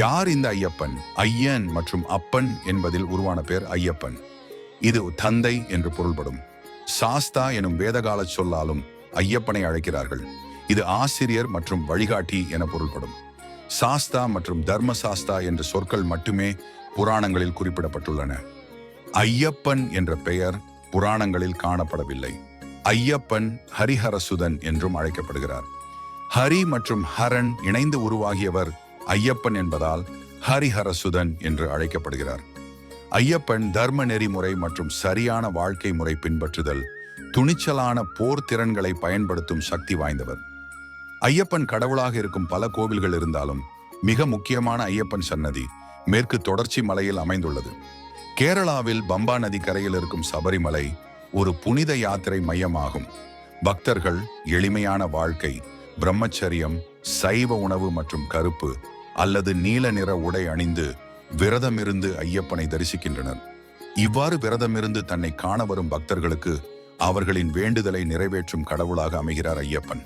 யார் இந்த ஐயப்பன்? ஐயன் மற்றும் அப்பன் என்பதில் உருவான பேர் ஐயப்பன். இது தந்தை என்று பொருள்படும். சாஸ்தா எனும் வேதகால சொல்லாலும் ஐயப்பனை அழைக்கிறார்கள். இது ஆசிரியர் மற்றும் வழிகாட்டி என பொருள்படும். சாஸ்தா மற்றும் தர்மசாஸ்தா என்ற சொற்கள் மட்டுமே புராணங்களில் குறிப்பிடப்பட்டுள்ளன. ஐயப்பன் என்ற பெயர் புராணங்களில் காணப்படவில்லை. ஐயப்பன் ஹரிஹரசுதன் என்றும் அழைக்கப்படுகிறார். ஹரி மற்றும் ஹரன் இணைந்து உருவாகியவர் ஐயப்பன் என்பதால் ஹரிஹரசுதன் என்று அழைக்கப்படுகிறார். ஐயப்பன் தர்ம நெறிமுறை மற்றும் சரியான வாழ்க்கை முறை பின்பற்றுதல், துணிச்சலான போர் திறன்களை பயன்படுத்தும் சக்தி வாய்ந்தவர். ஐயப்பன் கடவுளாக இருக்கும் பல கோவில்கள் இருந்தாலும் மிக முக்கியமான ஐயப்பன் சன்னதி மேற்கு தொடர்ச்சி மலையில் அமைந்துள்ளது. கேரளாவில் பம்பா நதி கரையில் இருக்கும் சபரிமலை ஒரு புனித யாத்திரை மையமாகும். பக்தர்கள் எளிமையான வாழ்க்கை, பிரம்மச்சரியம், சைவ உணவு மற்றும் கருப்பு அல்லது நீல நிற உடை அணிந்து விரதமிருந்து ஐயப்பனை தரிசிக்கின்றனர். இவ்வாறு விரதமிருந்து தன்னை காண வரும் பக்தர்களுக்கு அவர்களின் வேண்டுதலை நிறைவேற்றும் கடவுளாக அமைகிறார் ஐயப்பன்.